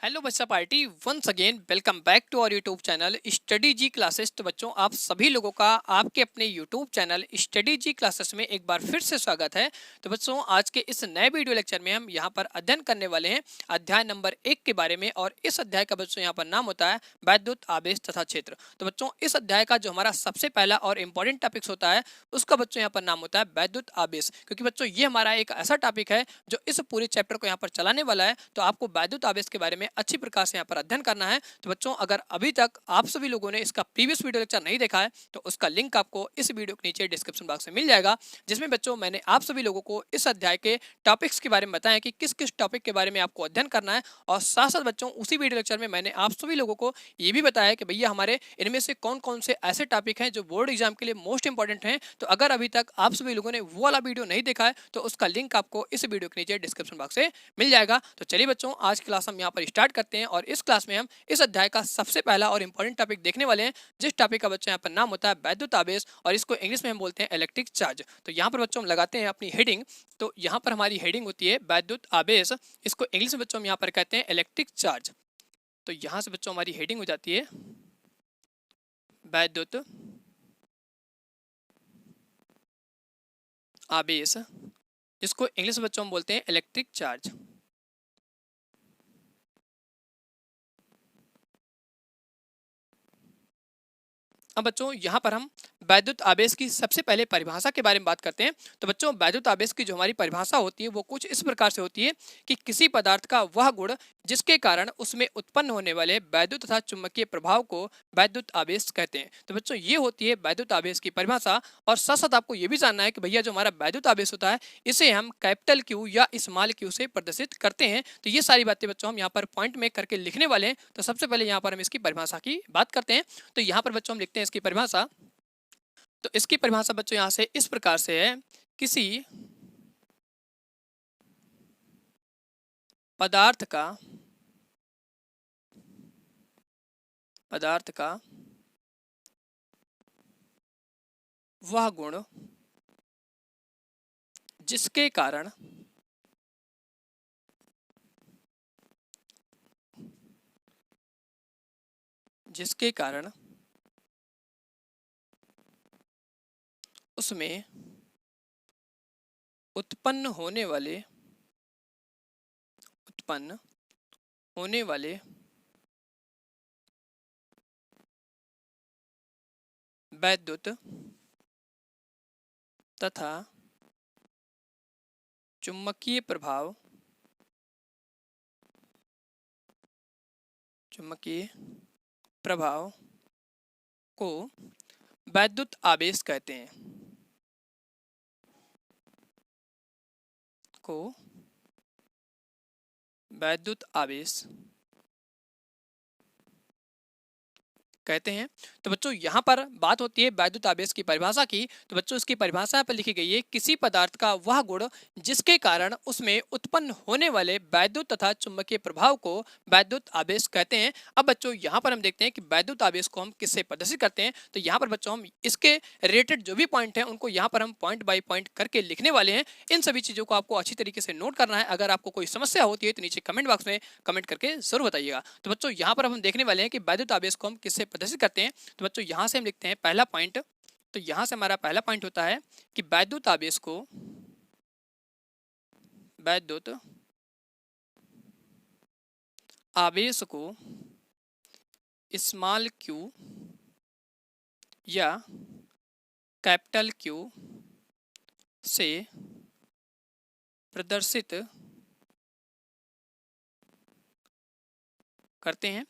Hello बच्चा party once again welcome back to our YouTube channel study G classes. तो बच्चों आप सभी लोगों का आपके अपने YouTube channel study G classes में एक बार फिर से स्वागत है। तो बच्चों आज के इस नए वीडियो लेक्चर में हम यहाँ पर अध्ययन करने वाले हैं अध्याय नंबर 1 के बारे में। और इस अध्याय का बच्चों यहाँ पर नाम होता है वैद्युत आवेश तथा क्षेत्र। तो बच्चों इस अध्याय का जो हमारा सबसे पहला और इम्पोर्टेंट टॉपिक्स होता है उसका बच्चों यहाँ पर नाम होता है वैद्युत आवेश, क्योंकि बच्चों ये हमारा एक ऐसा टॉपिक है जो इस पूरे चैप्टर को यहाँ पर चलाने वाला है। तो आपको वैद्युत आवेश के बारे में अच्छी प्रकार से यहाँ पर अध्ययन करना है। तो बच्चों अगर अभी तक आप सभी लोगों ने इसका प्रीवियस वीडियो लेक्चर नहीं देखा है तो उसका लिंक आपको इस वीडियो के नीचे डिस्क्रिप्शन बॉक्स में मिल जाएगा, जिसमें बच्चों मैंने आप सभी लोगों को इस अध्याय के टॉपिक्स के बारे में बताया कि किस किस टॉपिक के बारे में आपको अध्ययन करना है। और साथ साथ बच्चों उसी वीडियो लेक्चर में मैंने आप सभी लोगों को ये भी बताया कि भैया हमारे इनमें से कौन कौन से ऐसे टॉपिक हैं जो बोर्ड एग्जाम के लिए मोस्ट इंपॉर्टेंट हैं। तो अगर अभी तक आप सभी लोगों ने वो वाला वीडियो नहीं देखा है तो उसका लिंक आपको इस वीडियो के नीचे डिस्क्रिप्शन बॉक्स से मिल जाएगा। तो चलिए बच्चों आज क्लास हम यहाँ पर स्टार्ट करते हैं और इस क्लास में हम इस अध्याय का सबसे पहला और इंपॉर्टेंट टॉपिक देखने वाले हैं, जिस टॉपिक का बच्चों यहाँ पर नाम होता है वैद्युत आवेश और इसको इंग्लिश में हम बोलते हैं इलेक्ट्रिक चार्ज। तो यहाँ पर बच्चों हम लगाते हैं अपनी हेडिंग। तो यहाँ पर हमारी हेडिंग होती है वैद्युत आवेश, इसको इंग्लिश में बच्चों हम यहाँ पर कहते हैं इलेक्ट्रिक चार्ज। तो यहाँ से बच्चों हमारी हेडिंग हो जाती है वैद्युत आवेश, इसको इंग्लिश में बच्चों हम बोलते हैं इलेक्ट्रिक चार्ज। अब बच्चों यहाँ पर हम वैद्युत आवेश की सबसे पहले परिभाषा के बारे में बात करते हैं। तो बच्चों वैद्युत आवेश की जो हमारी परिभाषा होती है वो कुछ इस प्रकार से होती है कि किसी पदार्थ का वह गुण जिसके कारण उसमें उत्पन्न होने वाले वैद्युत तथा चुंबकीय प्रभाव को वैद्युत आवेश कहते हैं। तो बच्चों ये होती है वैद्युत आवेश की परिभाषा। और साथ साथ आपको ये भी जानना है कि भैया जो हमारा वैद्युत आवेश होता है इसे हम कैपिटल क्यू या स्मॉल क्यू से प्रदर्शित करते हैं। तो ये सारी बातें बच्चों हम यहाँ पर पॉइंट में करके लिखने वाले हैं। तो सबसे पहले यहाँ पर हम इसकी परिभाषा की बात करते हैं। तो यहाँ पर बच्चों हम लिखते हैं इसकी परिभाषा। तो इसकी परिभाषा बच्चों यहां से इस प्रकार से है, किसी पदार्थ का वह गुण जिसके कारण उसमें उत्पन्न होने वाले वैद्युत तथा चुंबकीय प्रभाव को वैद्युत आवेश कहते हैं। तो बच्चों यहाँ पर बात होती है वैद्युत आवेश की परिभाषा की। तो बच्चों इसकी परिभाषा पर लिखी गई है, किसी पदार्थ का वह गुण जिसके कारण उसमें उत्पन्न होने वाले वैद्युत तथा चुंबकीय प्रभाव को वैद्युत आवेश कहते हैं। अब बच्चों यहाँ पर हम देखते हैं कि वैद्युत आवेश को हम किससे प्रदर्शित करते हैं। तो यहाँ पर बच्चों हम इसके रिलेटेड जो भी पॉइंट है उनको यहाँ पर हम पॉइंट बाय पॉइंट करके लिखने वाले हैं। इन सभी चीजों को आपको अच्छी तरीके से नोट करना है। अगर आपको कोई समस्या होती है तो नीचे कमेंट बॉक्स में कमेंट करके जरूर बताइएगा। तो बच्चों यहाँ पर हम देखने वाले हैं कि वैद्युत आवेश को हम किससे प्रदर्शित करते हैं। तो बच्चों यहां से हम लिखते हैं पहला पॉइंट। तो यहां से हमारा पहला पॉइंट होता है कि वैद्युत आवेश को स्मॉल क्यू या कैपिटल क्यू से प्रदर्शित करते हैं।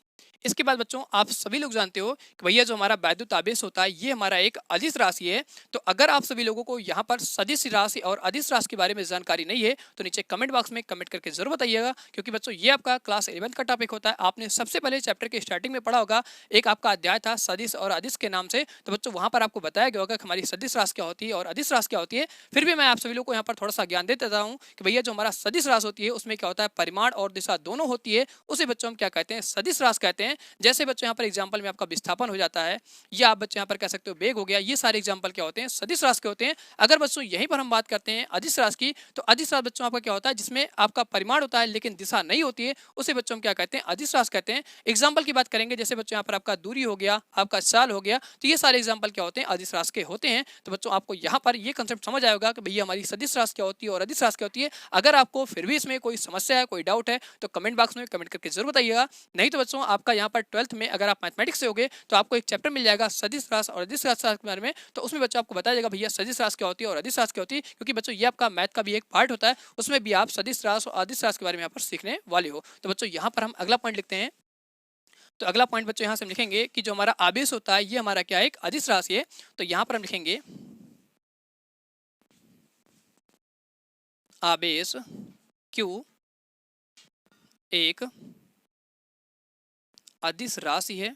इसके बाद बच्चों आप सभी लोग जानते हो कि भैया जो हमारा वैद्युत आवेश होता है ये हमारा एक अदिश राशि है। तो अगर आप सभी लोगों को यहाँ पर सदिश राशि और अदिश राशि के बारे में जानकारी नहीं है तो नीचे कमेंट बॉक्स में कमेंट करके जरूर बताइएगा, क्योंकि बच्चों ये आपका क्लास 11 का टॉपिक होता है। आपने सबसे पहले चैप्टर के स्टार्टिंग में पढ़ा होगा, एक आपका अध्याय था सदिश और अदिश के नाम से। तो बच्चों वहां पर आपको बताया गया होगा कि हमारी सदिश राशि क्या होती है और अदिश राशि क्या होती है। फिर भी मैं आप सभी लोगों को यहाँ पर थोड़ा सा ज्ञान दे देता हूँ कि भैया जो हमारा सदिश राशि होती है उसमें क्या होता है, परिमाण और दिशा दोनों होती है, उसे बच्चों हम क्या कहते हैं, सदिश राशि कहते हैं। हैं। जैसे बच्चों यहाँ पर एग्जाम्पल में आपका विस्थापन हो जाता है, या आप बच्चों यहाँ पर कह सकते हो वेग हो गया, ये सारे एग्जाम्पल क्या होते हैं, सदिश राशि के होते हैं। अगर बच्चों यहीं पर हम बात करते हैं अदिश राशि की, तो अदिश राशि बच्चों आपका क्या होता है, जिसमें आपका परिमाण होता है लेकिन दिशा नहीं होती है, उसे बच्चों हम क्या कहते हैं, अदिश राशि कहते हैं। एग्जाम्पल की बात करेंगे, जैसे बच्चों यहाँ पर आपका दूरी हो गया, आपका साल हो गया, तो ये सारे एग्जाम्पल क्या होते हैं, अदिश राशि के होते हैं। तो बच्चों आपको यहाँ पर ये कंसेप्ट समझ आएगा कि भैया हमारी सदिश राशि क्या होती है और अदिश राशि क्या होती है। अगर आपको फिर भी इसमें कोई समस्या है, कोई डाउट है, तो कमेंट बॉक्स में कमेंट करके जरूर बताइएगा। नहीं तो बच्चों आपका यहाँ पर 12th में अगर आप मैथमेटिक्स से होगे तो आपको एक चैप्टर मिल जाएगा सदिश राशि और अदिश राशि के बारे में, तो उसमें बच्चों आपको बताया जाएगा भैया सदिश राशि क्या होती है और अदिश राशि क्या होती है, क्योंकि बच्चों ये आपका मैथ का भी एक पार्ट होता है, उसमें भी आप सदिश राशि और अदिश राशि के बारे में यहाँ पर सीखने वाले हो। तो बच्चों यहाँ पर हम अगला पॉइंट लिखते हैं। तो अगला पॉइंट बच्चों यहाँ से हम लिखेंगे कि जो हमारा आवेश होता है ये हमारा क्या है, एक अदिश राशि है। तो यहाँ पर हम लिखेंगे आवेश Q एक अदिश राशि है,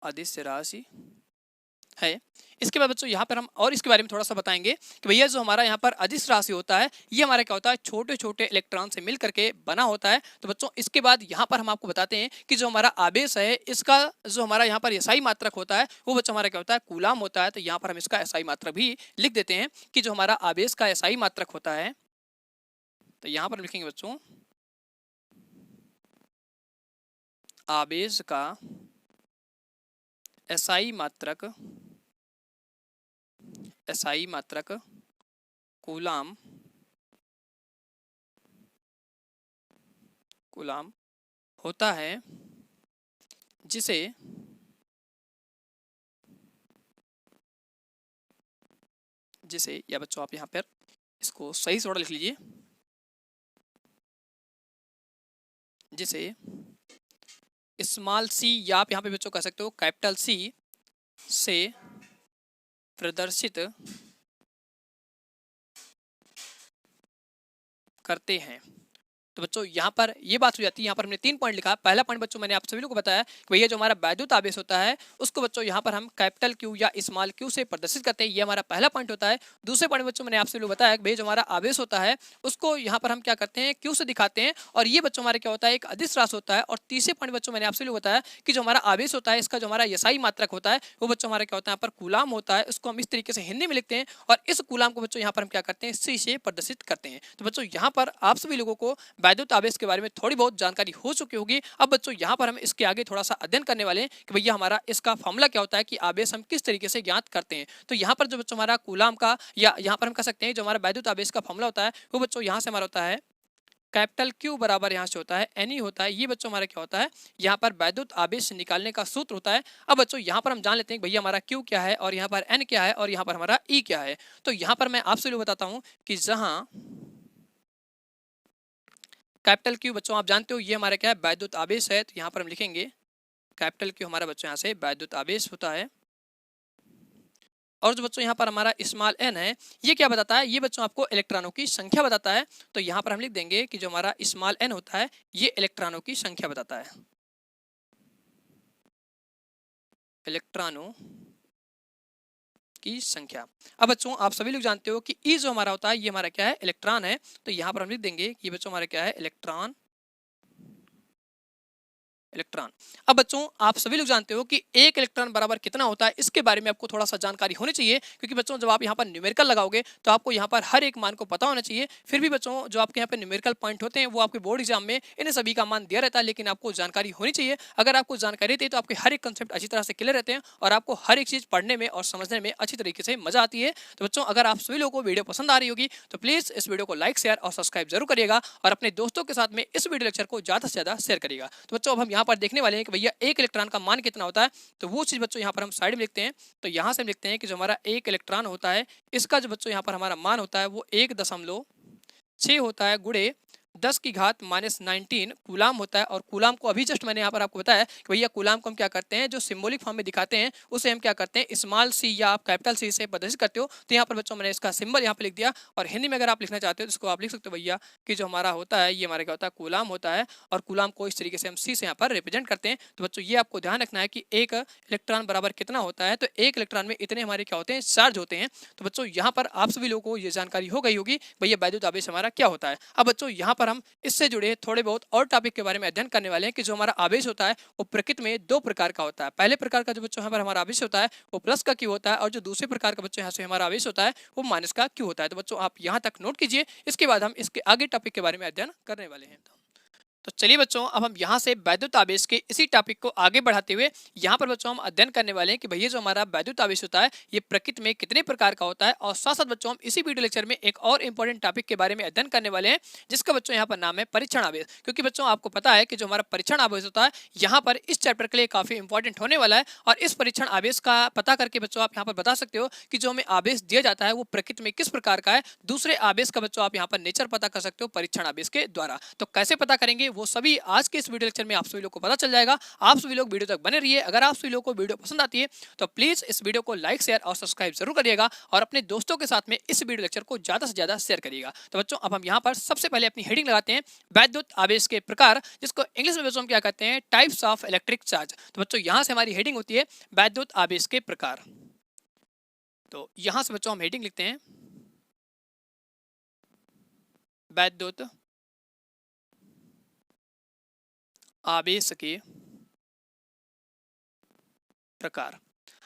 अदिश राशि है। इसके बाद बच्चों यहाँ पर हम और इसके बारे में थोड़ा सा बताएंगे कि भैया जो हमारा यहाँ पर अदिश राशि होता है ये हमारा क्या होता है, छोटे छोटे इलेक्ट्रॉन से मिल करके बना होता है। तो बच्चों इसके बाद यहाँ पर हम आपको बताते हैं कि जो हमारा आवेश है इसका जो हमारा यहाँ पर एसआई मात्रक होता है वो बच्चों हमारा क्या होता है, कूलाम होता है। तो यहाँ पर हम इसका एसआई मात्रक भी लिख देते हैं कि जो हमारा आवेश का एसआई मात्रक होता है, तो यहाँ पर लिखेंगे बच्चों आवेश का एसआई मात्रक, एसआई मात्रक कूलाम, कूलाम होता है, जिसे जिसे या बच्चों आप यहाँ पर इसको सही से थोड़ा लिख लीजिए, जिसे स्मॉल सी या आप यहाँ पे बच्चों कह सकते हो कैपिटल सी से प्रदर्शित करते हैं। तो बच्चों यहाँ पर ये बात हो जाती है, यहाँ पर हमने 3 पॉइंट लिखा। पहला पॉइंट बच्चों मैंने आप सभी लोगों को बताया कि भैया जो हमारा वैद्युत आवेश होता है उसको बच्चों यहाँ पर हम कैपिटल क्यू या स्मॉल क्यू से प्रदर्शित करते हैं, ये हमारा पहला पॉइंट होता है। दूसरे पॉइंट बच्चों मैंने आप सभी लोगों को बताया कि भैया जो हमारा आवेश होता है उसको यहाँ पर हम क्या करते हैं, क्यू से दिखाते हैं, और ये बच्चों हमारे क्या होता है, एक अदिश राशि होता है। और तीसरे पॉइंट बच्चों मैंने आप सभी लोगों को बताया कि जो हमारा आवेश होता है इसका जो हमारा एसआई मात्रक होता है वो बच्चों हमारा क्या होता है, यहाँ पर कूलाम होता है। उसको हम इस तरीके से हिंदी में लिखते हैं और इस कूलाम को बच्चों यहाँ पर हम क्या करते हैं, सी से प्रदर्शित करते हैं। तो बच्चों यहाँ पर आप सभी लोगों को वैद्युत आवेश के बारे में थोड़ी बहुत जानकारी हो चुकी होगी। अब बच्चों यहाँ पर हम इसके आगे थोड़ा सा अध्ययन करने वाले हैं कि भैया हमारा इसका फॉर्मूला क्या होता है, कि आवेश हम किस तरीके से ज्ञात करते हैं। तो यहाँ पर जो बच्चों हमारा कूलाम का या यहाँ पर हम कह सकते हैं जो हमारा वैद्युत आवेश का फॉर्मूला होता है वो बच्चों यहाँ से हमारा होता है कैपिटल क्यू बराबर यहाँ से होता है एन होता है। ये बच्चों हमारा क्या होता है, यहाँ पर वैद्युत आवेश निकालने का सूत्र होता है। अब बच्चों यहाँ पर हम जान लेते हैं भैया हमारा क्यू क्या है और यहाँ पर एन क्या है और यहाँ पर हमारा ई क्या है। तो यहाँ पर मैं आपसे लोग बताता हूँ कि जहाँ कैपिटल क्यू बच्चों आप जानते हो ये हमारा क्या है, वैद्युत आवेश है। तो यहाँ पर हम लिखेंगे कैपिटल क्यू हमारा बच्चों यहाँ से वैद्युत आवेश होता है। और जो बच्चों यहाँ पर हमारा स्मॉल एन है ये क्या बताता है, ये बच्चों आपको इलेक्ट्रॉनों की संख्या बताता है। तो यहाँ पर हम लिख देंगे कि जो हमारा स्मॉल एन होता है ये इलेक्ट्रॉनों की संख्या बताता है, इलेक्ट्रॉनों की संख्या। अब बच्चों आप सभी लोग जानते हो कि ई जो हमारा होता है ये हमारा क्या है, इलेक्ट्रॉन है। तो यहाँ पर हम लिख देंगे कि ये बच्चों हमारा क्या है, इलेक्ट्रॉन, इलेक्ट्रॉन। अब बच्चों आप सभी लोग जानते हो कि एक इलेक्ट्रॉन बराबर कितना होता है, इसके बारे में आपको थोड़ा सा जानकारी होनी चाहिए, क्योंकि बच्चों जब आप यहाँ पर न्यूमेरिकल लगाओगे तो आपको यहाँ पर हर एक मान को पता होना चाहिए। फिर भी बच्चों जो आपके यहाँ पर न्यूमेरिकल पॉइंट होते हैं वो आपके बोर्ड एग्जाम में इन्हें सभी का मान दिया रहता है, लेकिन आपको जानकारी होनी चाहिए। अगर आपको जानकारी रहती है तो आपके हर एक कंसेप्ट अच्छी तरह से क्लियर रहते हैं और आपको हर एक चीज़ पढ़ने में और समझने में अच्छी तरीके से मजा आती है। तो बच्चों अगर आप सभी लोगों को वीडियो पसंद आ रही होगी तो प्लीज़ इस वीडियो को लाइक, शेयर और सब्सक्राइब जरूर करिएगा और अपने दोस्तों के साथ में इस वीडियो लेक्चर को ज़्यादा से ज़्यादा शेयर करिएगा। तो बच्चों अब हम यहाँ पर देखने वाले हैं कि भैया एक इलेक्ट्रॉन का मान कितना होता है। तो वो चीज बच्चों यहाँ पर हम साइड में लिखते हैं। तो यहाँ से हम लिखते हैं कि जो हमारा एक इलेक्ट्रॉन होता है इसका जो बच्चों यहाँ पर हमारा मान होता है वो 1.6 होता है गुणे 10 की घात -19 कूलाम होता है। और कूलाम को अभी जस्ट मैंने यहाँ पर आपको बताया कि भैया कूलाम को हम क्या करते हैं, जो सिंबॉलिक फॉर्म में दिखाते हैं उसे हम क्या करते हैं, स्मॉल सी या आप कैपिटल सी से प्रदर्शित करते हो। तो यहाँ पर बच्चों मैंने इसका सिंबल यहाँ पर लिख दिया। और हिंदी में अगर आप लिखना चाहते हो तो इसको आप लिख सकते हो भैया कि जो हमारा होता है ये हमारा क्या होता है, कूलाम होता है। और कूलाम को इस तरीके से हम सी से यहाँ पर रिप्रेजेंट करते हैं। तो बच्चों ये आपको ध्यान रखना है कि एक इलेक्ट्रॉन बराबर कितना होता है। तो एक इलेक्ट्रॉन में इतने हमारे क्या होते हैं, चार्ज होते हैं। तो बच्चों यहाँ पर आप सभी लोगों को ये जानकारी हो गई होगी भैया वैद्युत आवेश हमारा क्या होता है। अब बच्चों यहाँ पर पर हम इससे जुड़े थोड़े बहुत और टॉपिक के बारे में अध्ययन करने वाले हैं कि जो हमारा आवेश होता है वो प्रकृति में दो प्रकार का होता है। पहले प्रकार का जो बच्चों यहाँ पर हमारा आवेश होता है वो प्लस का क्यू होता है, और जो दूसरे प्रकार का बच्चों यहाँ से हमारा आवेश होता है वो माइनस का क्यू होता है। तो बच्चों आप यहाँ तक नोट कीजिए, इसके बाद हम इसके आगे टॉपिक के बारे में अध्ययन करने वाले हैं। तो चलिए बच्चों, अब हम यहाँ से वैद्युत आवेश के इसी टॉपिक को आगे बढ़ाते हुए यहाँ पर बच्चों हम अध्ययन करने वाले हैं कि भैया जो हमारा वैद्युत आवेश होता है ये प्रकृति में कितने प्रकार का होता है, और साथ साथ बच्चों हम इसी वीडियो लेक्चर में एक और इंपॉर्टेंट टॉपिक के बारे में अध्ययन करने वाले हैं जिसका बच्चों यहाँ पर नाम है परीक्षण आवेश। क्योंकि बच्चों आपको पता है कि जो हमारा परीक्षण आवेश होता है यहाँ पर इस चैप्टर के लिए काफी इंपॉर्टेंट होने वाला है, और इस परीक्षण आवेश का पता करके बच्चों आप यहाँ पर बता सकते हो कि जो हमें आवेश दिया जाता है वो प्रकृति में किस प्रकार का है। दूसरे आवेश का बच्चों आप यहाँ पर नेचर पता कर सकते हो परीक्षण आवेश के द्वारा। तो कैसे पता करेंगे वो सभी आज के इस वीडियो लेक्चर में आप सभी लोग को पता चल जाएगा। आप सभी लोग वीडियो तक बने रहिए। अगर आप सभी लोग को वीडियो पसंद आती है तो प्लीज इस वीडियो को लाइक शेयर और सब्सक्राइब जरूर करिएगा, और अपने दोस्तों के साथ में इस वीडियो लेक्चर को ज्यादा से ज्यादा शेयर करिएगा। तो बच्चों अब हम यहाँ पर सबसे पहले अपनी हेडिंग लगाते हैं वैद्युत आवेश के प्रकार, जिसको इंग्लिश में बच्चों हम क्या कहते हैं, टाइप्स ऑफ इलेक्ट्रिक चार्ज। तो बच्चों यहाँ से हमारी हेडिंग होती है वैद्युत आवेश के प्रकार। तो यहाँ से बच्चों हम हेडिंग लिखते हैं वैद्युत आवेश के प्रकार।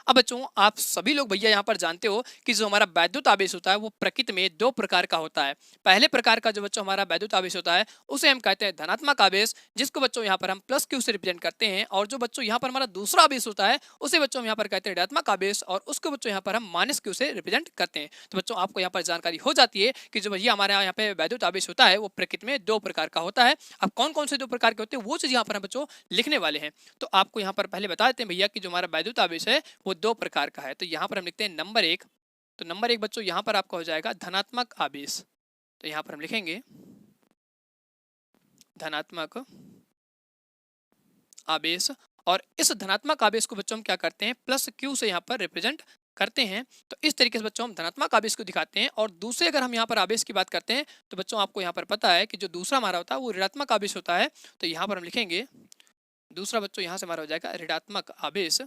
अब बच्चों आप सभी लोग भैया यहाँ पर जानते हो कि जो हमारा वैद्युत आवेश होता है वो प्रकृति में दो प्रकार का होता है। पहले प्रकार का जो बच्चों हमारा वैद्युत आवेश होता है उसे हम कहते हैं धनात्मक आवेश, जिसको बच्चों यहाँ पर हम प्लस क्यू से रिप्रेजेंट करते हैं। और जो बच्चों यहाँ पर हमारा दूसरा आवेश होता है उसे बच्चों हम यहाँ पर कहते हैं ऋणात्मक आवेश, और उसको बच्चों यहाँ पर हम माइनस क्यू से रिप्रेजेंट करते हैं। तो बच्चों आपको यहाँ पर जानकारी हो जाती है कि जो भैया हमारे यहाँ पे वैद्युत आवेश होता है वो प्रकृति में दो प्रकार का होता है। अब कौन कौन से दो प्रकार के होते हैं वो चीज यहाँ पर हम बच्चों लिखने वाले हैं। तो आपको यहाँ पर पहले बता देते हैं भैया कि जो हमारा वैद्युत आवेश है वो दो प्रकार का है। तो यहाँ पर हम लिखते हैं नंबर एक। तो नंबर एक बच्चों यहाँ पर आपका हो जाएगा धनात्मक आवेश। तो यहाँ पर हम लिखेंगे धनात्मक आवेश, और इस धनात्मक आवेश को बच्चों हम क्या करते हैं प्लस क्यू से यहाँ पर रिप्रेजेंट करते हैं। तो इस तरीके से बच्चों हम धनात्मक आवेश को दिखाते हैं। और दूसरे अगर हम यहाँ पर आवेश की बात करते हैं तो बच्चों आपको यहाँ पर पता है कि जो दूसरा हमारा होता है वो ऋणात्मक आवेश होता है। तो यहाँ पर हम लिखेंगे दूसरा बच्चों यहाँ से हमारा हो जाएगा ऋणात्मक आवेश,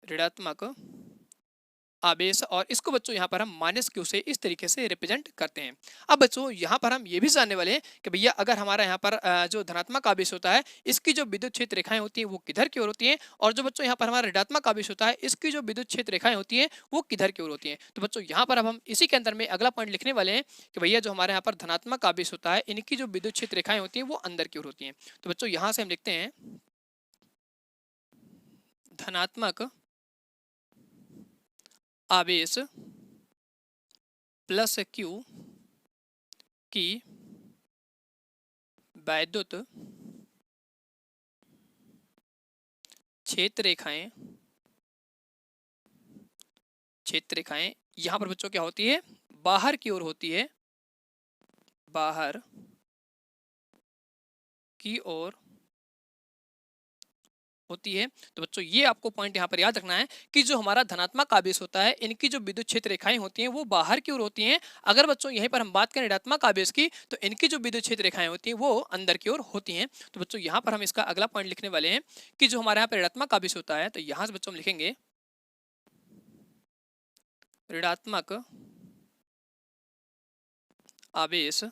ऋणात्मक आवेश, और इसको बच्चों यहाँ पर हम माइनस क्यू से इस तरीके से रिप्रेजेंट करते हैं। अब बच्चों यहाँ पर हम ये भी जानने वाले हैं कि भैया अगर हमारा यहाँ पर जो धनात्मक आवेश होता है इसकी जो विद्युत क्षेत्र रेखाएं होती हैं वो किधर की ओर होती हैं, और जो बच्चों यहाँ पर हमारा ऋणात्मक आवेश होता है इसकी जो विद्युत क्षेत्र रेखाएं होती हैं वो किधर की ओर होती हैं। तो बच्चों यहाँ पर अब हम इसी के अंदर में अगला पॉइंट लिखने वाले हैं कि भैया जो हमारे यहाँ पर धनात्मक आवेश होता है इनकी जो विद्युत क्षेत्र रेखाएं होती हैं वो अंदर की ओर होती हैं। तो बच्चों यहाँ से हम लिखते हैं धनात्मक आवेश प्लस क्यू की वैद्युत क्षेत्र रेखाएं यहां पर बच्चों क्या होती है बाहर की ओर होती है, बाहर की ओर होती है। तो बच्चों ये आपको पॉइंट यहाँ पर याद रखना है कि जो हमारा धनात्मक आवेश होता है इनकी जो विद्युत क्षेत्र रेखाएं होती हैं वो बाहर की ओर होती हैं। अगर बच्चों यहीं पर हम बात करें ऋणात्मक आवेश की तो इनकी जो विद्युत क्षेत्र रेखाएं होती हैं वो अंदर की ओर होती हैं। तो बच्चों यहाँ पर हम इसका अगला पॉइंट लिखने वाले हैं कि जो हमारे यहाँ पर ऋणात्मक आवेश होता है तो यहाँ से बच्चों हम लिखेंगे ऋणात्मक आवेश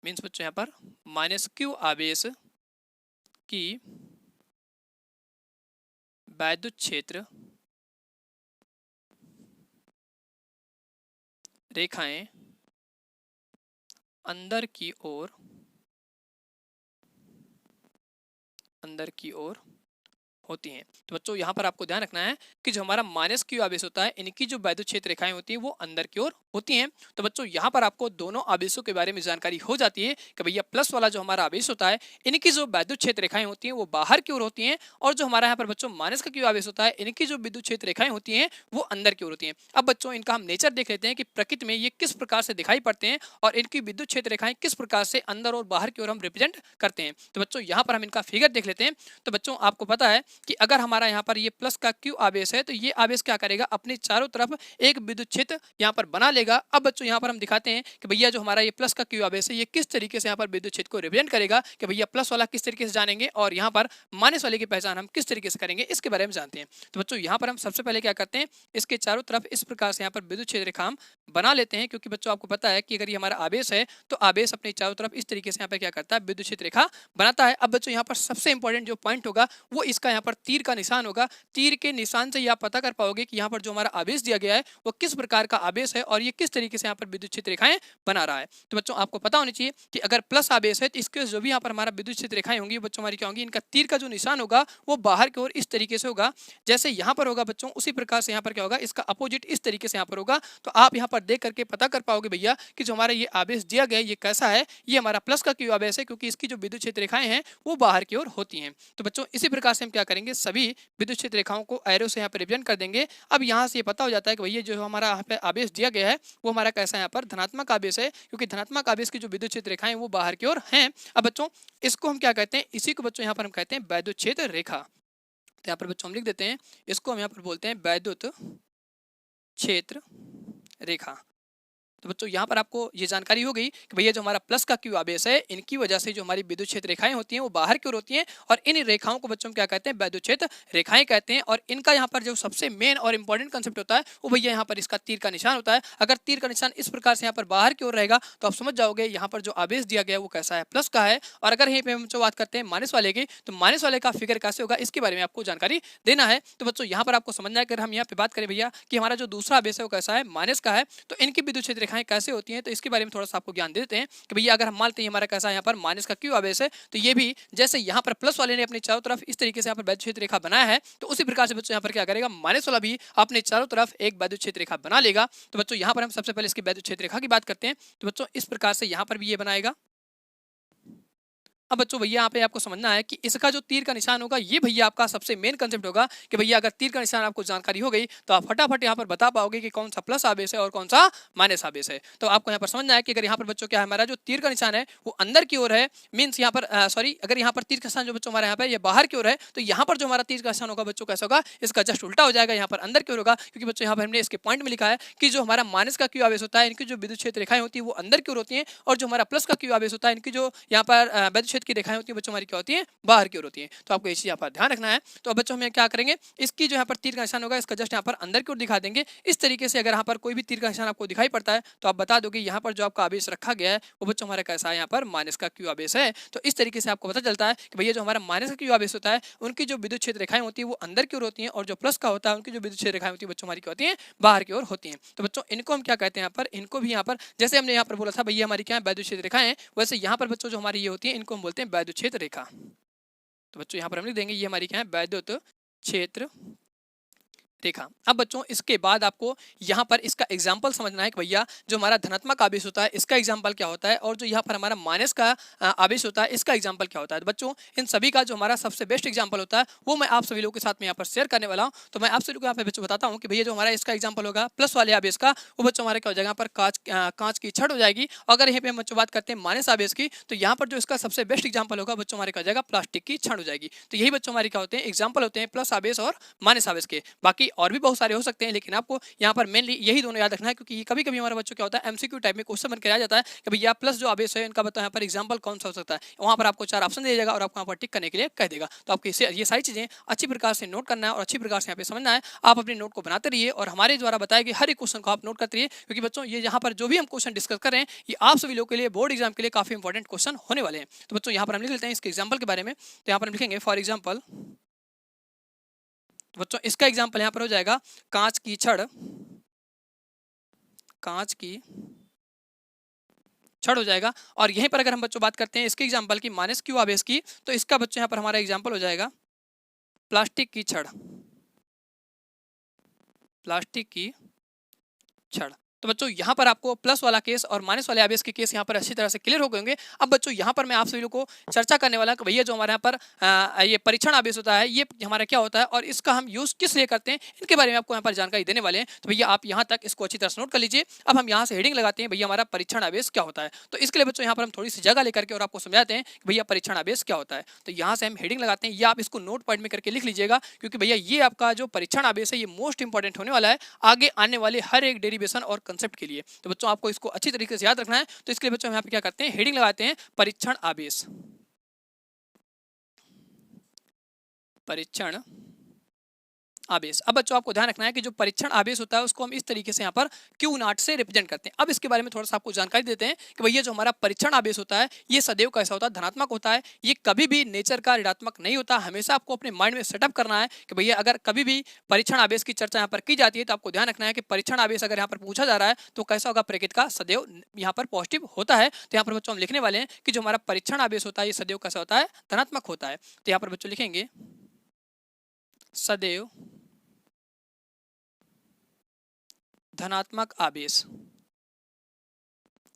मीन्स बच्चों यहाँ पर माइनस क्यू आवेश की वैद्युत क्षेत्र रेखाएं अंदर की ओर होती हैं। तो बच्चों यहाँ पर आपको ध्यान रखना है कि जो हमारा माइनस क्यू आवेश होता है इनकी जो वैद्युत क्षेत्र रेखाएं होती हैं वो अंदर की ओर होती हैं। तो बच्चों यहाँ पर आपको दोनों आवेशों के बारे में जानकारी हो जाती है कि भैया प्लस वाला जो हमारा आवेश होता है इनकी जो वैद्युत क्षेत्र रेखाएं होती हैं वो बाहर की ओर होती हैं, और जो हमारा यहाँ पर बच्चों माइनस का क्यू आवेश होता है इनकी जो विद्युत क्षेत्र रेखाएं होती हैं वो अंदर की ओर होती हैं। अब बच्चों इनका हम नेचर देख लेते हैं कि प्रकृति में ये किस प्रकार से दिखाई पड़ते हैं और इनकी विद्युत क्षेत्र रेखाएं किस प्रकार से अंदर और बाहर की ओर हम रिप्रेजेंट करते हैं। तो बच्चों यहाँ पर हम इनका फिगर देख लेते हैं। तो बच्चों आपको पता है कि अगर हमारा यहाँ पर ये प्लस का क्यू आवेश है तो ये आवेश क्या करेगा, अपने चारों तरफ एक विद्युत क्षेत्र यहाँ पर बना लेगा। अब बच्चों यहाँ पर हम दिखाते हैं कि भैया जो हमारा ये प्लस का क्यू आवेश है ये किस तरीके से यहाँ पर विद्युत क्षेत्र को रिप्रेजेंट करेगा, कि भैया प्लस वाला किस तरीके से जानेंगे और यहाँ पर माइनस वाले की पहचान हम किस तरीके से करेंगे, इसके बारे में जानते हैं। तो बच्चों यहाँ पर हम सबसे पहले क्या करते हैं, इसके चारों तरफ इस प्रकार से यहाँ पर विद्युत क्षेत्र रेखा हम बना लेते हैं, क्योंकि बच्चों आपको पता है कि अगर ये हमारा आवेश है तो आवेश अपने चारों तरफ इस तरीके से यहाँ पर क्या करता है, विद्युत क्षेत्र रेखा बनाता है। अब बच्चों यहाँ पर सबसे इंपॉर्टेंट जो पॉइंट होगा वो इसका यहाँ पर तीर का निशान होगा। तीर के निशान से ये आप पता कर पाओगे कि यहाँ पर जो हमारा आवेश दिया गया है वो किस प्रकार का आवेश है और ये किस तरीके से यहाँ पर विद्युत क्षेत्र रेखाएं बना रहा है। तो बच्चों आपको पता होनी चाहिए कि अगर प्लस आवेश है तो इसके जो भी यहाँ पर हमारा विद्युत क्षेत्र रेखाएं होंगी बच्चों हमारी क्या होंगी, इनका तीर का जो निशान होगा वो बाहर की ओर इस तरीके से होगा। जैसे यहाँ पर होगा बच्चों उसी प्रकार से यहाँ पर क्या होगा, इसका अपोजिट इस तरीके से यहाँ पर होगा। तो आप यहाँ पर देख करके पता कर पाओगे भैया कि जो हमारा ये आवेश दिया गया है ये कैसा है, ये हमारा प्लस का क्यू आवेश है, क्योंकि इसकी जो विद्युत क्षेत्र रेखाएं हैं वो बाहर की ओर होती हैं। तो बच्चों इसी प्रकार से हम क्या करेंगे, सभी विद्युत क्षेत्र रेखाओं को एरो से यहाँ पर रिप्रेजेंट कर देंगे। अब यहाँ से ये पता हो जाता है कि भैया जो हमारा यहाँ पे आवेश दिया गया है वो हमारा कैसा है, यहाँ पर धनात्मक आवेश है, क्योंकि धनात्मक आवेश की जो विद्युत क्षेत्र रेखाएं वो बाहर की ओर हैं। अब बच्चों इसको हम क्या कहते हैं, इसी को बच्चों यहाँ पर हम कहते हैं वैद्युत क्षेत्र रेखा। तो यहाँ पर बच्चों हम लिख देते हैं, इसको हम यहाँ पर बोलते हैं वैद्युत क्षेत्र रेखा। तो बच्चों यहाँ पर आपको ये जानकारी हो गई कि भैया जो हमारा प्लस का क्यू आवेश है इनकी वजह से जो हमारी विद्युत क्षेत्र रेखाएं होती हैं वो बाहर की ओर होती हैं और इन रेखाओं को बच्चों क्या कहते हैं, वैद्युत क्षेत्र रेखाएं कहते हैं। और इनका यहाँ पर जो सबसे मेन और इंपॉर्टेंट कंसेप्ट होता है वो भैया यहाँ पर इसका तीर का निशान होता है। अगर तीर का निशान इस प्रकार से यहाँ पर बाहर की ओर रहेगा तो आप समझ जाओगे यहाँ पर जो आवेश दिया गया है वो कैसा है, प्लस का है। और अगर यहीं पर हम जो बात करते हैं माइनस वाले की, तो माइनस वाले का फिगर कैसे होगा इसके बारे में आपको जानकारी देना है। तो बच्चों यहाँ पर आपको समझना है, अगर हम यहाँ पे बात करें भैया कि हमारा जो दूसरा आवेश है वो कैसा है, माइनस का है, तो इनकी विद्युत क्षेत्र रेखाएं कैसे होती हैं तो इसके बारे में थोड़ा सा आपको ज्ञान देते हैं कि भैया अगर हम मानते हैं हमारा कैसा यहाँ पर माइनस का क्यू आवेश है तो ये भी जैसे यहाँ पर प्लस वाले ने अपने चारों तरफ इस तरीके से यहाँ पर वैद्युत क्षेत्र रेखा बनाया है तो उसी प्रकार से बच्चों यहाँ पर क्या करेगा, माइनस वाला भी अपने चारों तरफ एक वैद्युत क्षेत्र रेखा बना लेगा। तो बच्चों यहाँ पर हम सबसे पहले इसकी वैद्युत क्षेत्र रेखा की बात करते हैं। तो बच्चों इस प्रकार से यहाँ पर भी ये बनाएगा। अब बच्चों भैया यहाँ पे आपको समझना है कि इसका जो तीर का निशान होगा ये भैया आपका सबसे मेन कंसेप्ट होगा कि भैया अगर तीर का निशान आपको जानकारी हो गई तो आप फटाफट यहाँ पर बता पाओगे कि कौन सा प्लस आवेश है और कौन सा माइनस आवेश है। तो आपको यहाँ पर समझना है कि अगर यहाँ पर बच्चों क्या है, हमारा जो तीर का निशान है वो अंदर की ओर है, मीन्स यहाँ पर सॉरी अगर यहाँ पर तीर का निशान जो बच्चों हमारे यहाँ पे ये बाहर की ओर है तो यहाँ पर जो हमारा तीर का निशान होगा बच्चों कैसा होगा, इसका जस्ट उल्टा हो जाएगा, यहाँ पर अंदर की ओर होगा। क्योंकि बच्चों यहाँ पर हमने इसके पॉइंट में लिखा है कि जो हमारा माइनस का क्यू आवेश होता है इनकी जो विद्युत क्षेत्र रेखाएं होती है वो अंदर की ओर होती हैं और जो हमारा प्लस का क्यू आवेश होता है इनकी जो यहाँ पर वैद्युत क्षेत्र की रेखाएं होती है बच्चों क्या होती है, बाहर की ओर होती है। तो आपको इसी यहाँ पर ध्यान रखना है। तो अब बच्चों हम क्या करेंगे, इसकी जो यहाँ पर तीर का निशान होगा इसका जस्ट यहाँ पर अंदर की ओर दिखा देंगे। इस तरीके से अगर यहाँ पर कोई भी तीर का निशान आपको दिखाई पड़ता है तो आप बता दोगे यहाँ पर जो आपका आवेश रखा गया है वो बच्चों हमारा कैसा है, यहाँ पर माइनस का क्यू आवेश है। तो इस तरीके से आपको पता चलता है कि भैया जो हमारा माइनस का क्यू आवेश होता है उनकी जो विद्युत क्षेत्र रेखाएं होती है वो अंदर की ओर होती हैं और जो प्लस का होता है उनकी जो विद्युत क्षेत्र रेखाएं होती है बच्चों हमारी क्या होती है, बाहर की ओर होती हैं। तो बच्चों इनको हम क्या कहते हैं, यहाँ पर इनको भी यहाँ पर जैसे हमने यहाँ पर बोला था भैया हमारी क्या है, वैद्युत क्षेत्र रेखाएं, वैसे यहाँ पर बच्चों जो हमारी ये होती है इनको हम बोलते हैं वैद्युत क्षेत्र रेखा। तो बच्चों यहाँ पर हम लिख देंगे ये हमारी क्या है, वैद्युत क्षेत्र रेखा। अब बच्चों इसके बाद आपको यहाँ पर इसका एग्जाम्पल समझना है कि भैया जो हमारा धनात्मक आवेश होता है इसका एग्जाम्पल क्या होता है और जो यहाँ पर हमारा माइनस का आवेश होता है इसका एग्जाम्पल क्या होता है। तो बच्चों इन सभी का जो हमारा सबसे बेस्ट एग्जाम्पल होता है वो मैं आप सभी लोगों के साथ में यहाँ पर शेयर करने वाला हूँ। तो मैं आप सभी लोगों को यहाँ पे बच्चों बताता हूँ कि भैया जो हमारा इसका एग्जाम्पल होगा प्लस वाले आवेश का वो बच्चों हमारे क्या हो जाएगा, यहाँ पर कांच की छड़ हो जाएगी। अगर यहाँ पे हम बच्चों बात करते हैं माइनस आवेश की तो यहाँ पर जो इसका सबसे बेस्ट एग्जाम्पल होगा बच्चों हमारे क्या हो जाएगा, प्लास्टिक की छड़ हो जाएगी। तो यही बच्चों हमारे क्या होते हैं, एग्जाम्पल होते हैं प्लस आवेश और माइनस आवेश के। बाकी और भी बहुत सारे हो सकते हैं लेकिन आपको यहाँ पर मेनली यही दोनों याद रखना है, क्योंकि कभी कभी हमारे बच्चों क्या होता है एमसीक्यू टाइप में क्वेश्चन बन के आ जाता है कि भैया प्लस जो आवेश है इनका बताओ यहाँ पर एग्जांपल कौन सा हो सकता है। वहाँ पर आपको 4 ऑप्शन दे जाएगा और आपको यहाँ पर टिक करने के लिए कह देगा। तो आपको ये सारी चीजें अच्छी प्रकार से नोट करना है और अच्छी प्रकार से यहाँ पे समझना है। आप अपने नोट को बनाते रहिए और हमारे द्वारा बताए गए हर एक क्वेश्चन को आप नोट करते रहिए, क्योंकि बच्चों ये यहाँ पर जो भी हम क्वेश्चन डिस्कस कर रहे हैं ये आप सभी लोगों के लिए बोर्ड एग्जाम के लिए काफी इंपॉर्टेंट क्वेश्चन होने वाले हैं। तो बच्चों यहाँ पर हम लिख लेते हैं इसके एग्जाम्पल के बारे में। तो यहाँ पर हम लिखेंगे फॉर एग्जाम्पल, तो बच्चों इसका एग्जाम्पल यहाँ पर हो जाएगा कांच की छड़, कांच की छड़ हो जाएगा। और यहीं पर अगर हम बच्चों बात करते हैं इसके एग्जांपल की माइनस क्यू आवेश की तो इसका बच्चों यहाँ पर हमारा एग्जांपल हो जाएगा प्लास्टिक की छड़, प्लास्टिक की छड़। तो बच्चों यहाँ पर आपको प्लस वाला केस और माइनस वाले आवेश के केस यहाँ पर अच्छी तरह से क्लियर हो गए होंगे। अब बच्चों यहाँ पर मैं आप सभी लोगों को चर्चा करने वाला कि भैया जो हमारे यहाँ पर ये परीक्षण आवेश होता है ये हमारा क्या होता है और इसका हम यूज किस लिए करते हैं, इनके बारे में आपको यहाँ पर जानकारी देने वाले हैं। तो भैया आप यहाँ तक इसको अच्छी तरह से नोट कर लीजिए। अब हम यहाँ से हेडिंग लगाते हैं भैया हमारा परीक्षण आवेश क्या होता है। तो इसके लिए बच्चों यहाँ पर हम थोड़ी सी जगह लेकर के और आपको समझाते हैं कि भैया परीक्षण आवेश क्या होता है। तो यहाँ से हम हेडिंग लगाते हैं, या आप इसको नोट पॉइंट में करके लिख लीजिएगा, क्योंकि भैया ये आपका जो परीक्षण आवेश है ये मोस्ट इंपॉर्टेंट होने वाला है आगे आने वाले हर एक डेरिवेशन और कंसेप्ट के लिए। तो बच्चों आपको इसको अच्छी तरीके से याद रखना है। तो इसके लिए बच्चों हम यहाँ पे क्या करते हैं, हेडिंग लगाते हैं परीक्षण आवेश। परीक्षण आवेश। अब बच्चों आपको ध्यान रखना है कि जो परीक्षण आवेश होता है उसको हम इस तरीके से यहाँ पर क्यू नॉट से रिप्रेजेंट करते हैं। अब इसके बारे में थोड़ा सा आपको जानकारी देते हैं कि भैया जो हमारा परीक्षण आवेश होता है ये सदैव कैसा होता है, धनात्मक होता है। ये कभी भी नेचर का ऋणात्मक नहीं होता। हमेशा आपको अपने माइंड में सेटअप करना है कि भैया अगर कभी भी परीक्षण आवेश की चर्चा यहाँ पर की जाती है तो आपको ध्यान रखना है कि परीक्षण आवेश अगर यहाँ पर पूछा जा रहा है तो कैसा होगा, प्रकृति का सदैव यहाँ पर पॉजिटिव होता है। तो यहाँ पर बच्चों हम लिखने वाले हैं कि जो हमारा परीक्षण आवेश होता है ये सदैव कैसा होता है, धनात्मक होता है। तो यहाँ पर बच्चों लिखेंगे सदैव धनात्मक आवेश।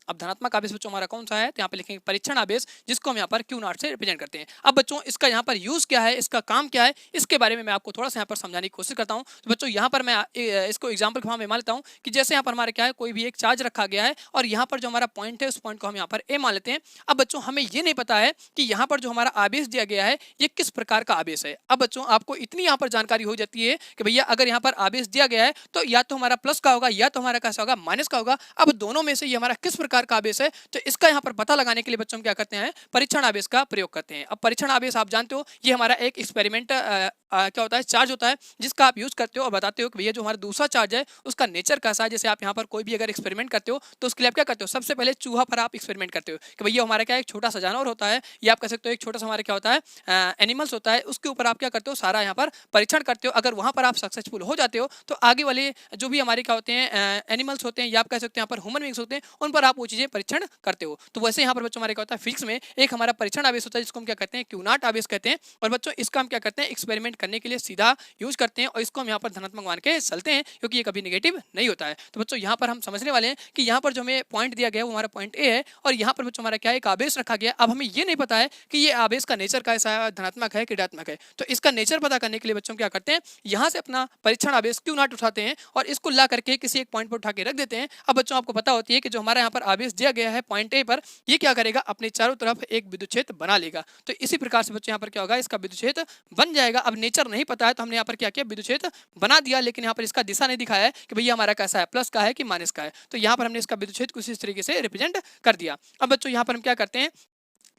अब धनात्मक आवेश बच्चों हमारा कौन सा है, तो यहाँ पे लिखेंगे परीक्षण आवेश, जिसको हम यहाँ पर क्यू नॉट से रिप्रेजेंट करते हैं। अब बच्चों इसका यहाँ पर यूज क्या है, इसका काम क्या है, इसके बारे में मैं आपको थोड़ा सा यहाँ पर समझाने की कोशिश करता हूँ। तो बच्चों यहाँ पर मैं इसको एग्जाम्पल के फॉर्म में मान लेता हूँ कि जैसे यहाँ पर हमारे क्या है, कोई भी एक चार्ज रखा गया है और यहाँ पर जो हमारा पॉइंट है उस पॉइंट को हम यहाँ पर ए मान लेते हैं। अब बच्चों हमें ये नहीं पता है कि यहाँ पर जो हमारा आवेश दिया गया है ये किस प्रकार का आवेश है। अब बच्चों आपको इतनी यहाँ पर जानकारी हो जाती है कि भैया अगर यहाँ पर आवेश दिया गया है तो या तो हमारा प्लस का होगा या तो हमारा कैसा होगा, माइनस का होगा। अब दोनों में से ये हमारा किस प्रकार का आवेश है, तो इसका यहाँ पर पता लगाने के लिए बच्चों हम क्या करते हैं, परीक्षण आवेश का प्रयोग करते हैं। अब परीक्षण आवेश आप जानते हो ये हमारा एक एक्सपेरिमेंट क्या होता है, चार्ज होता है, जिसका आप यूज करते हो और बताते हो कि भैया जो हमारा दूसरा चार्ज है उसका नेचर कैसा है। जैसे आप यहाँ पर कोई भी अगर एक्सपेरिमेंट करते हो तो उसके लिए आप क्या करते हो, सबसे पहले चूहा पर आप एक्सपेरिमेंट करते हो कि भैया हमारा क्या एक छोटा सा जानवर होता है, या आप कह सकते हो एक छोटा सा हमारा क्या होता है एनिमल्स होता है, उसके ऊपर आप क्या करते हो, सारा यहाँ पर परीक्षण करते हो। अगर वहां पर आप सक्सेसफुल हो जाते हो तो आगे वाले जो भी हमारे क्या होते हैं एनिमल्स होते हैं, या आप कह सकते हैं यहाँ पर ह्यूमन बींग्स होते हैं, उन पर आप वो चीजें परीक्षण करते हो। तो वैसे यहाँ पर बच्चों हमारे क्या होता है, फिजिक्स में एक हमारा परीक्षण आवेश होता है जिसको हम क्या कहते हैं, क्यू नॉट आवेश कहते हैं। और बच्चों इसका हम क्या करते हैं, एक्सपेरिमेंट करने के लिए सीधा यूज करते हैं और इसको हम यहाँ पर धनात्मक मान के चलते हैं, क्योंकि ये कभी नेगेटिव नहीं होता है। तो बच्चों यहाँ पर हम समझने वाले हैं कि यहाँ पर जो हमें पॉइंट दिया गया वो हमारा पॉइंट ए है, और यहाँ पर बच्चों हमारा क्या है, एक आवेश रखा गया। अब हमें ये नहीं पता है कि ये आवेश का नेचर कैसा है, धनात्मक है कि ऋणात्मक है। तो इसका नेचर पता करने के लिए बच्चों क्या करते हैं, यहाँ से अपना परीक्षण आवेश क्यू नॉट उठाते हैं और इसको ला करके किसी एक पॉइंट पर उठा के रख देते हैं। अब बच्चों आपको पता होती है कि जो हमारा यहाँ पर आवेश दिया गया है पॉइंट ए पर, ये क्या करेगा, अपने चारों तरफ एक विद्युत क्षेत्र बना लेगा। तो इसी प्रकार से बच्चों यहाँ पर क्या होगा, इसका विद्युत क्षेत्र बन जाएगा। अब नेचर नहीं पता है तो हमने यहाँ पर क्या किया, विद्युत क्षेत्र बना दिया, लेकिन यहाँ पर इसका दिशा नहीं दिखाया है कि भैया हमारा कैसा है, प्लस का है कि माइनस का है। तो यहाँ पर हमने इसका विद्युत क्षेत्र कुछ इस तरीके से रिप्रेजेंट कर दिया। अब बच्चों यहाँ पर हम क्या करते हैं,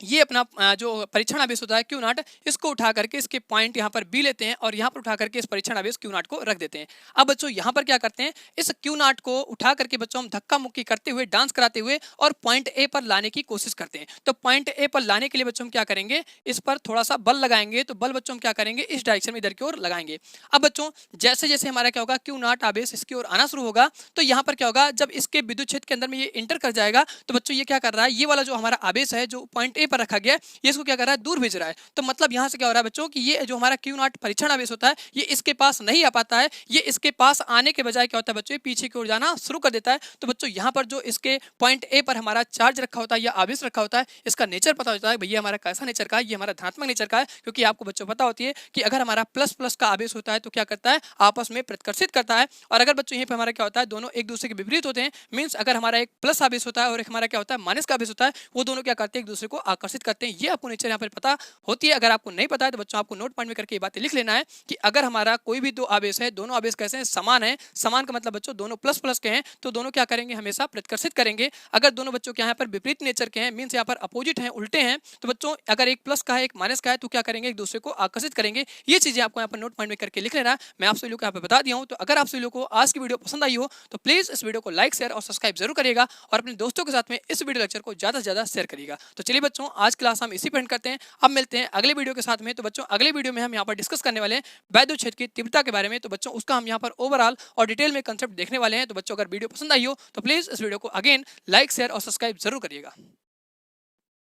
ये अपना जो परीक्षण आवेश होता है क्यू नॉट, इसको उठा करके इसके पॉइंट यहाँ पर बी लेते हैं और यहाँ पर उठा करके इस परीक्षण आवेश क्यू नॉट को रख देते हैं। अब बच्चों यहाँ पर क्या करते हैं, इस क्यू नॉट को उठा करके बच्चों हम धक्का मुक्की करते हुए, डांस कराते हुए और पॉइंट ए पर लाने की कोशिश करते हैं। तो पॉइंट ए पर लाने के लिए बच्चों हम क्या करेंगे, इस पर थोड़ा सा बल लगाएंगे। तो बल बच्चों हम क्या करेंगे, इस डायरेक्शन में इधर की ओर लगाएंगे। अब बच्चों जैसे जैसे हमारा क्या होगा, क्यू नॉट आवेश इसकी ओर आना शुरू होगा, तो यहाँ पर क्या होगा, जब इसके विद्युत क्षेत्र के अंदर में ये इंटर कर जाएगा तो बच्चों ये क्या कर रहा है, ये वाला जो हमारा आवेश है जो पॉइंट ए पर रखा गया है ये इसको क्या कर रहा है, दूर भेज रहा है। तो मतलब यहाँ से क्या हो रहा है बच्चों कि ये जो हमारा क्यू नॉट परीक्षण आवेश होता है ये इसके पास नहीं आ पाता है, ये इसके पास आने के बजाय क्या होता है बच्चों, ये पीछे की ओर जाना शुरू कर देता है। तो बच्चों यहाँ पर जो इसके पॉइंट ए पर हमारा चार्ज रखा होता है या आवेश रखा होता है, इसका नेचर पता होता है भैया हमारा कैसा नेचर का है, ये हमारा धनात्मक नेचर का है। क्योंकि आपको बच्चों पता होती है कि अगर हमारा प्लस प्लस का आवेश होता है तो क्या करता है, आपस में प्रतिकर्षित करता है। और अगर बच्चों यहाँ पे हमारा क्या होता है, दोनों एक दूसरे के विपरीत होते हैं। मीन्स अगर हमारा एक प्लस आवेश होता है और एक हमारा क्या होता है, माइनस का आवेश होता है, वो दोनों क्या करते हैं, एक दूसरे को आकर्षित करते हैं। ये आपको नेचर यहाँ पर पता होती है। अगर आपको नहीं पता है तो बच्चों आपको नोट पॉइंट में करके ये बातें लिख लेना है कि अगर हमारा कोई भी दो आवेश है, दोनों आवेश कैसे हैं, समान है। समान का मतलब बच्चों दोनों प्लस प्लस के हैं तो दोनों क्या करेंगे, हमेशा प्रतिकर्षित करेंगे। अगर दोनों बच्चों के यहाँ पर विपरीत नेचर के हैं, मीन्स यहाँ पर अपोजिट हैं, उल्टे हैं, तो बच्चों अगर एक प्लस का है एक माइनस का है तो क्या करेंगे, एक दूसरे को आकर्षित करेंगे। ये चीजें आपको यहाँ पर नोट पॉइंट में करके लिख लेना है। मैं आप सभी लोगों को यहाँ पर बता दिया हूँ। तो अगर आप सभी लोगों को आज की वीडियो पसंद आई हो तो प्लीज इस वीडियो को लाइक, शेयर और सब्सक्राइब जरूर करिएगा और अपने दोस्तों के साथ में इस वीडियो लेक्चर को ज्यादा से ज्यादा शेयर करिएगा। तो चलिए बच्चों आज क्लास हम इसी पर एंड करते हैं। अब मिलते हैं अगले वीडियो के साथ में। तो बच्चों अगले वीडियो में हम यहाँ पर डिस्कस करने वाले हैं वैद्युत क्षेत्र की तीव्रता के बारे में। तो बच्चों उसका हम यहाँ पर ओवरऑल और डिटेल में कंसेप्ट देखने वाले हैं। तो बच्चों अगर वीडियो पसंद आई हो तो प्लीज इस वीडियो को अगेन लाइक, शेयर और सब्सक्राइब जरूर करिएगा।